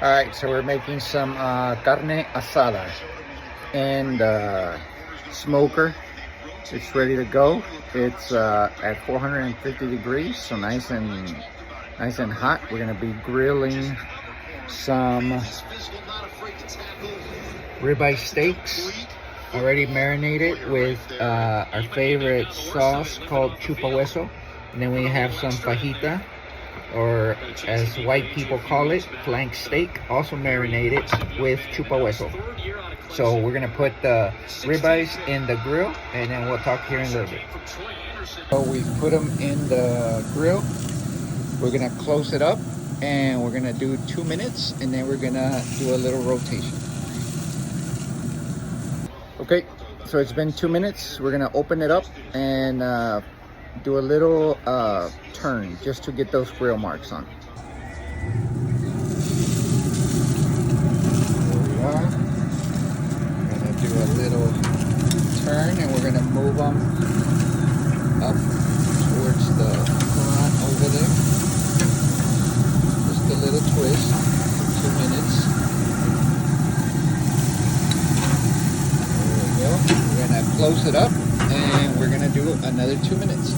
All right, so we're making some carne asada, and smoker. It's ready to go. It's at 450 degrees, so nice and hot. We're gonna be grilling some ribeye steaks, already marinated with our favorite sauce called chupa hueso, and then we have some fajita, or as white people call it, flank steak, also marinated with chupa hueso. So we're gonna put the ribeyes in the grill, and then we'll talk here in a little bit. So we put them in the grill. We're gonna close it up, and we're gonna do 2 minutes, and then we're gonna do a little rotation. Okay, so it's been 2 minutes. We're gonna open it up and do a little turn just to get those grill marks on. There we are. We're gonna do a little turn, and we're gonna move them up towards the front over there. Just a little twist for 2 minutes. There we go. We're gonna close it up, and we're gonna do another 2 minutes.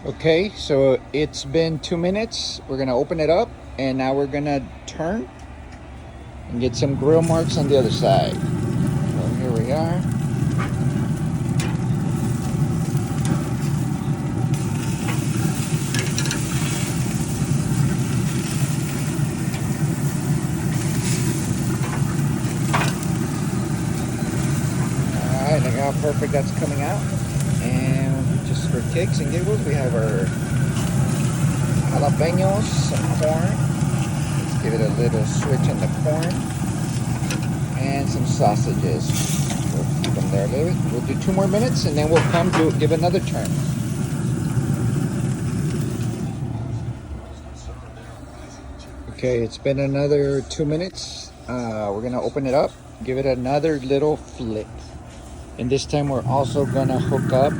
Okay, so it's been 2 minutes. We're gonna open it up, and now we're gonna turn and get some grill marks on the other side. So here we are. Alright, look how perfect that's coming out. And just for kicks and giggles, we have our jalapenos, some corn. Let's give it a little switch in the corn. And some sausages. We'll keep them there a little bit. We'll do 2 more minutes, and then we'll come to give another turn. Okay, it's been another 2 minutes. We're gonna open it up, give it another little flip. And this time we're also gonna hook up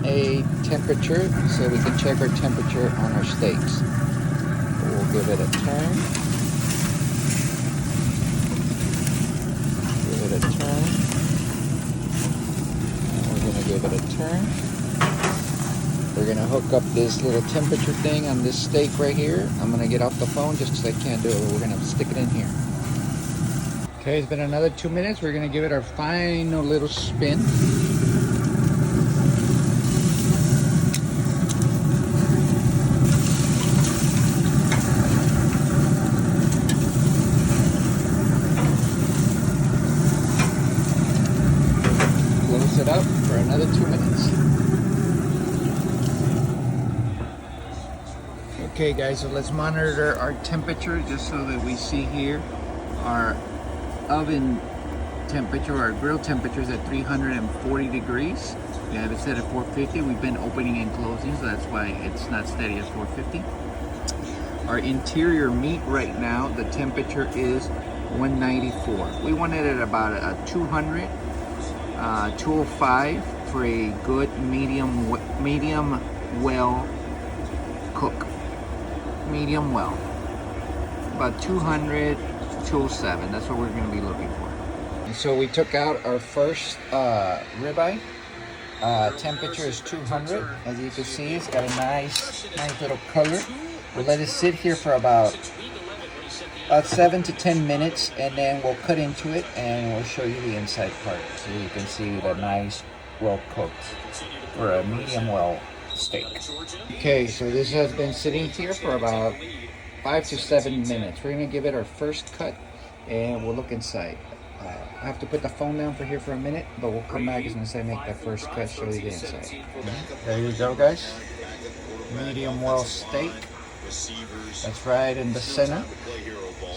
a temperature so we can check our temperature on our steaks. We'll give it a turn. Give it a turn. And we're gonna give it a turn. We're gonna hook up this little temperature thing on this steak right here. I'm gonna get off the phone just because I can't do it. We're gonna stick it in here. Okay, it's been another 2 minutes. We're gonna give it our final little spin. Close it up for another 2 minutes. Okay guys, so let's monitor our temperature just so that we see here our oven temperature. Our grill temperature is at 340 degrees. We have it set at 450. We've been opening and closing, so that's why it's not steady at 450. Our interior meat right now, the temperature is 194. We want it at about a 200, 205 for a good medium well cook. Medium well. About 200, 207. That's what we're going to be looking for. And so we took out our first ribeye. Temperature is 200. As you can see, it's got a nice little color. We'll let it sit here for about 7 to 10 minutes, and then we'll cut into it and we'll show you the inside part so you can see the nice, well cooked for a medium well steak. Okay, so this has been sitting here for about 5 to 7 minutes. We're gonna give it our first cut, and we'll look inside. I have to put the phone down for here for a minute, but we'll come back as soon as I make the first cut, show you the inside. There you go, guys. Medium well steak. That's right in the center.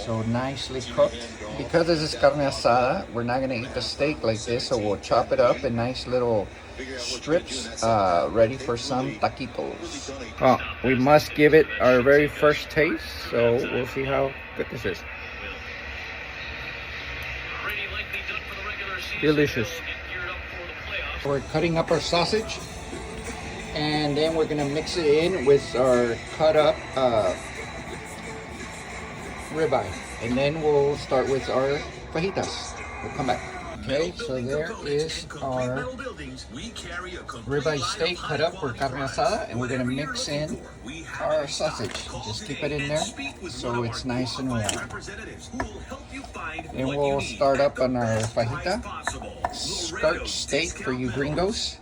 So nicely cooked. Because this is carne asada, we're not gonna eat the steak like this, so we'll chop it up in nice little strips, ready for some taquitos. Well, we must give it our very first taste, so we'll see how good this is. Delicious. We're cutting up our sausage. And then we're gonna mix it in with our cut up ribeye. And then we'll start with our fajitas. We'll come back. Okay, so there is our ribeye steak cut up for carne asada, and we're gonna mix in our sausage. Just keep it in there so it's nice and warm. And we'll start up on our fajita, skirt steak for you gringos.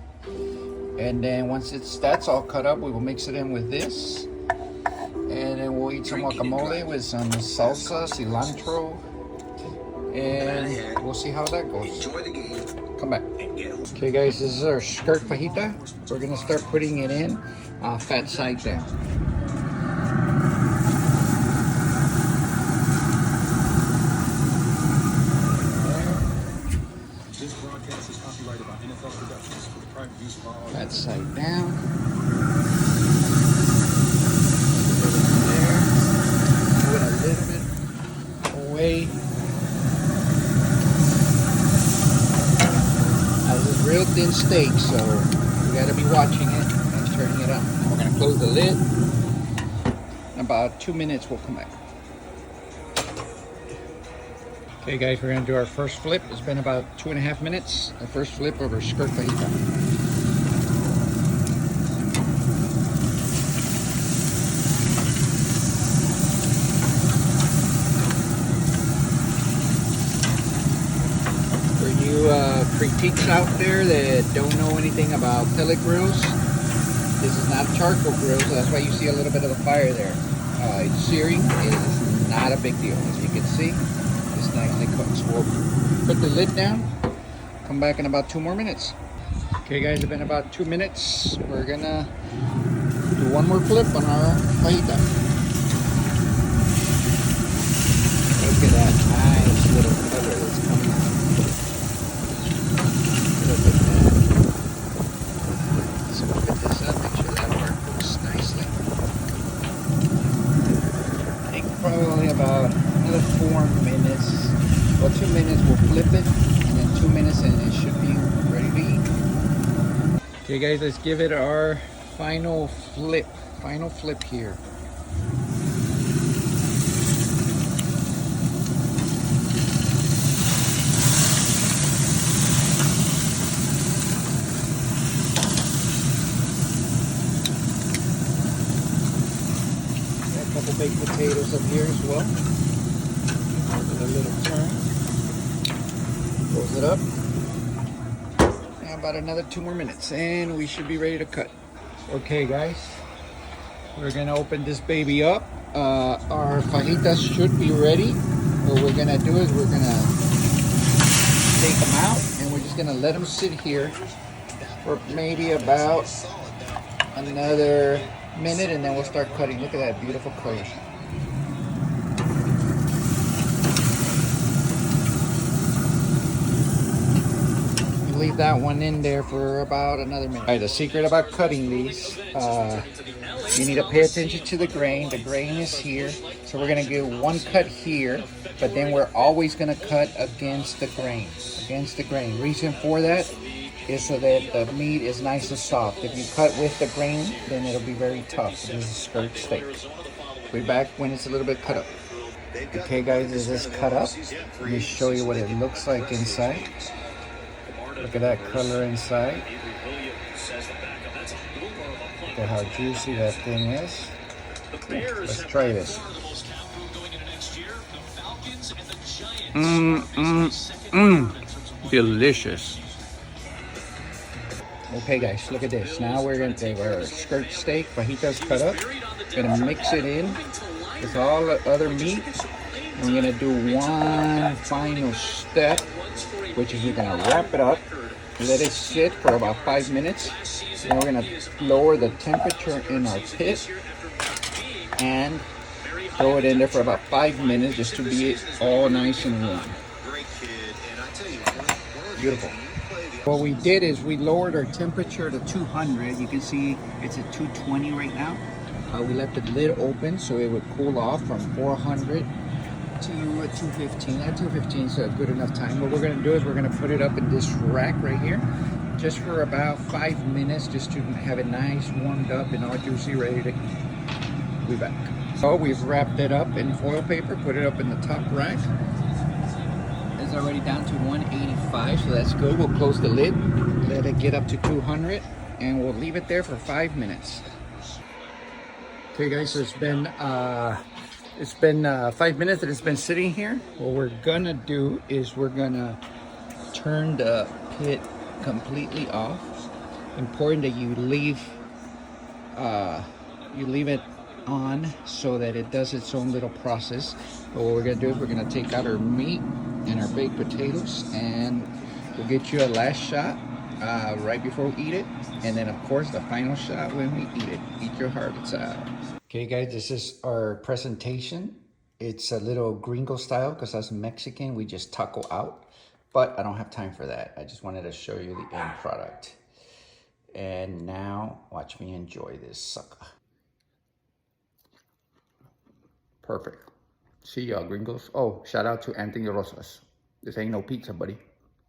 And then once that's all cut up, we will mix it in with this. And then we'll eat some guacamole with some salsa, cilantro, and we'll see how that goes. Come back. Okay guys, this is our skirt fajita. We're gonna start putting it in fat side down. Fat side down. Put a little bit away. This is real thin steak, so you gotta be watching it and turning it up. We're gonna close the lid. In about 2 minutes, we'll come back. Okay guys, we're gonna do our first flip. It's been about 2.5 minutes. The first flip of our skirt fajita. Critiques out there that don't know anything about pellet grills, this is not a charcoal grill, so that's why you see a little bit of the fire there. It's searing. It is not a big deal. As you can see, it's nicely cooked. So we'll put the lid down, come back in about 2 more minutes. Okay guys, it's been about 2 minutes. We're gonna do one more flip on our fajita. Look at that nice little color that's coming out. Look at that. So we'll put this up, make sure that part cooks nicely. I think probably about another 4 minutes. Well, 2 minutes we'll flip it, and then 2 minutes and it should be ready to eat. Okay guys, let's give it our final flip. Final flip here. Baked potatoes up here as well. Give it a little turn. Close it up. And about another 2 more minutes and we should be ready to cut. Okay guys, we're gonna open this baby up. Our fajitas should be ready. What we're gonna do is we're gonna take them out and we're just gonna let them sit here for maybe about another minute and then we'll start cutting. Look at that beautiful color. You leave that one in there for about another minute. All right, the secret about cutting these, you need to pay attention to the grain. The grain is here, so we're gonna do one cut here, but then we're always gonna cut against the grain. Against the grain. Reason for that is so that the meat is nice and soft. If you cut with the grain, then it'll be very tough. This is a skirt steak. We'll be back when it's a little bit cut up. Okay guys, this is cut up. Let me show you what it looks like inside. Look at that color inside. Look at how juicy that thing is. Let's try this. Delicious. Okay guys, look at this. Now we're gonna take our skirt steak, fajitas cut up. Gonna mix it in with all the other meat. We're gonna do one final step, which is we're gonna wrap it up, let it sit for about 5 minutes. Then we're gonna lower the temperature in our pit and throw it in there for about 5 minutes just to be all nice and warm. Beautiful. What we did is we lowered our temperature to 200. You can see it's at 220 right now. We left the lid open so it would cool off from 400 to 215. At 215 is a good enough time. What we're going to do is we're going to put it up in this rack right here. just for about 5 minutes, just to have it nice, warmed up, and all juicy, ready to be back. So we've wrapped it up in foil paper, put it up in the top rack. It's already down to 185, so that's good. We'll close the lid, let it get up to 200, and we'll leave it there for 5 minutes. Okay guys, so it's been 5 minutes that it's been sitting here. What we're gonna do is we're gonna turn the pit completely off. Important that you leave it on so that it does its own little process. But what we're gonna do is we're gonna take out our meat and our baked potatoes, and we'll get you a last shot right before we eat it, and then of course the final shot when we eat it. Eat your hearts out. Okay guys, this is our presentation. It's a little gringo style because as Mexican we just taco out, but I don't have time for that. I just wanted to show you the end product. And now watch me enjoy this sucker. Perfect. See y'all gringos. Oh, shout out to Anthony Rosas. This ain't no pizza, buddy.